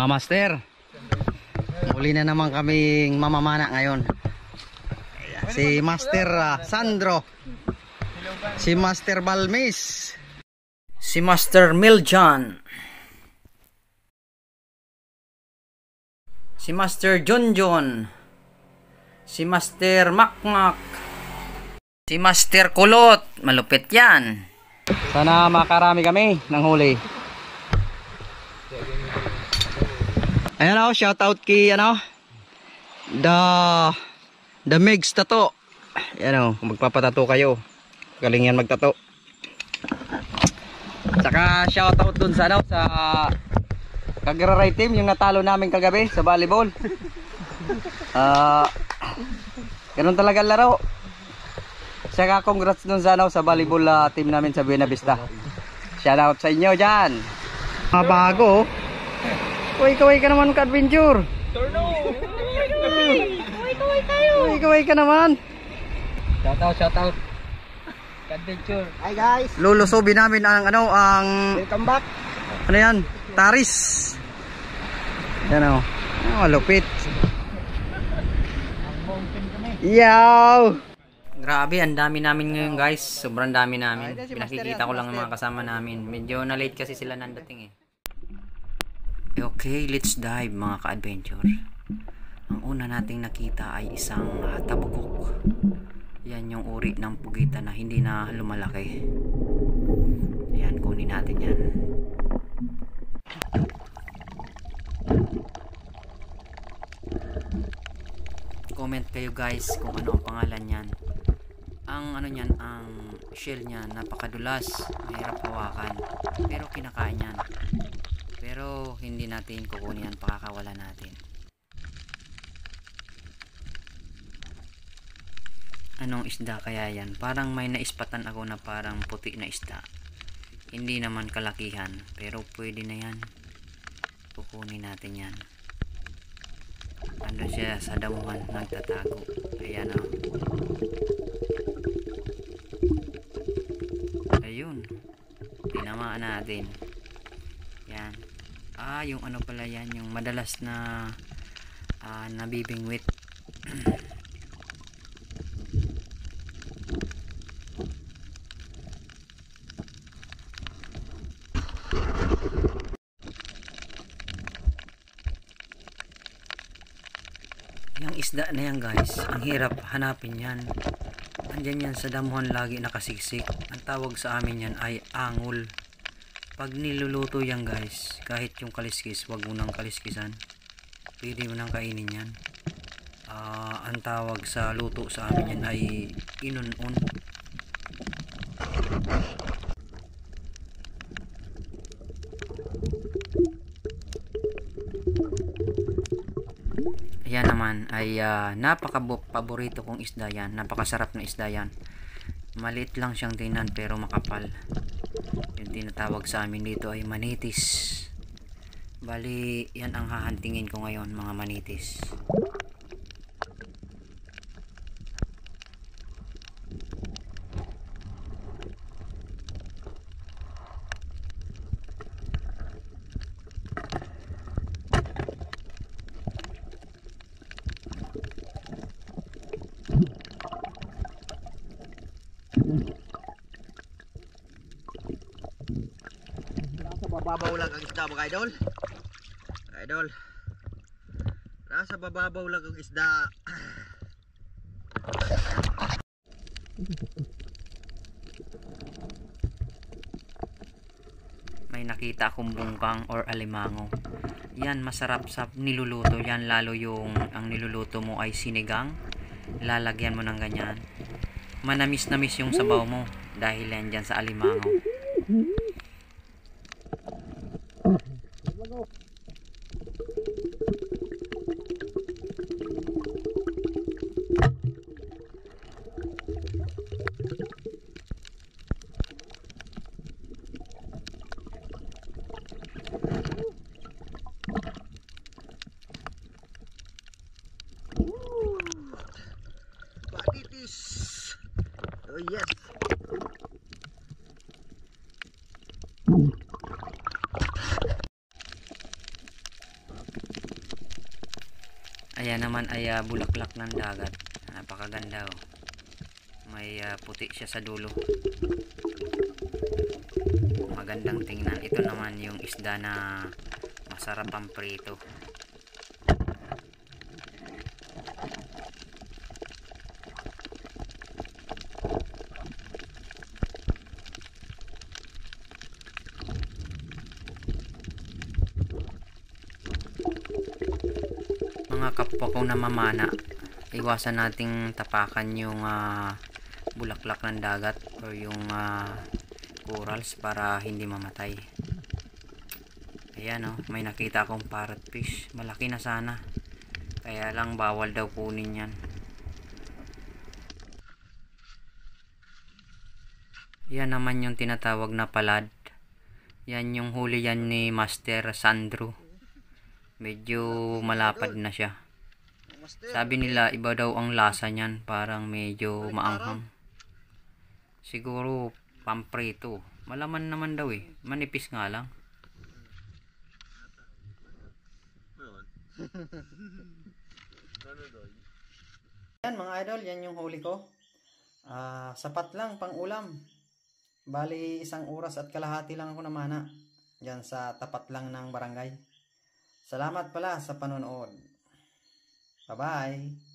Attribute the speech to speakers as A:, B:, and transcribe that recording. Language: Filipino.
A: Mga master, muli na naman kaming mamamana ngayon. Si Master Sandro, si Master Balmis, si Master Miljan, si Master Junjun, si Master Makmak, si Master Kulot. Malupit yan. Sana makarami kami ng huli. Ayan o, shoutout kay The Megs Tato. Ayan o, kung magpapatato kayo, galing yan magtato. Saka shoutout dun sa sa Kagraray team, yung natalo namin kagabi sa volleyball. Ganun talaga laro. Saka congrats dun sa sa volleyball team namin sa Buena Vista. Shoutout sa inyo dyan. Mga bago. Kaway ka naman ka-adventure. Kaway ka naman. Shoutout. Adventure. Hi guys. Lulusobin namin ang welcome back. Ano yan? Taris. Yan o. Malupit. Yaw. Grabe, ang dami namin ngayon guys. Sobrang dami namin. Pinakikita ko lang ang mga kasama namin. Medyo na late kasi sila nandating eh. Okay, let's dive mga ka-adventure. Ang una nating nakita ay isang tabugok. Yan yung uri ng pugita na hindi na lumalaki. Ayan, kunin natin yan. Comment kayo guys kung ano ang pangalan yan. Ang niyan, ang shell niya napakadulas, mahirap hawakan, pero kinakain yan. Pero hindi natin kukunin yan, pakakawala natin. Anong isda kaya yan? Parang may naispatan ako na parang puti na isda. Hindi naman kalakihan, pero pwede na yan. Kukunin natin yan. Ano siya sa damuhan, nagtatago. Ayan o. Ayun. Tinamaan natin. Yan. Yung ano pala yan, yung madalas na nabibingwit. Yung isda na yan guys, ang hirap hanapin yan. Andyan yan sa damuhan, lagi nakasiksik. Ang tawag sa amin yan ay angol. Pag niluluto yan guys, kahit yung kaliskis, wag mo nang kaliskisan. Pwede mo nang kainin yan. Ang tawag sa luto sa amin yan ay inunon. Yan naman ay napaka-paborito kong isda yan. Napakasarap na isda yan. Maliit lang siyang tingnan pero makapal. Yung tinatawag sa amin dito ay manitis. Bali, yan ang hahantingin ko ngayon, mga manitis. Bababaw lang ang isda mga idol. Idol, nasa bababaw lang ang isda. May nakita akong bungkang or alimango. Yan masarap sa niluluto yan, lalo yung ang niluluto mo ay sinigang. Lalagyan mo ng ganyan, manamis-namis yung sabaw mo dahil yan dyan sa alimango. Oh yes. naman ay bulaklak ng dagat. Napakaganda oh. May puti siya sa dulo. Magandang tingnan. Ito naman yung isda na masarap ang prito. Mga kapwa kong namamana, iwasan nating tapakan yung bulaklak ng dagat o yung corals para hindi mamatay. Ayan oh, may nakita akong parrotfish. Malaki na sana, kaya lang bawal daw kunin yan. Yan naman yung tinatawag na palad. Yan yung huli yan ni Master Sandro. Medyo malapad na siya. Sabi nila iba daw ang lasa niyan, parang medyo maanghang. Siguro pamprito. Malaman naman daw eh. Manipis nga lang. Yan mga idol, yan yung huli ko. Sapat lang pang ulam. Bali 1 oras at kalahati lang ako namana. Yan sa tapat lang ng barangay. Salamat pala sa panonood. Bye-bye.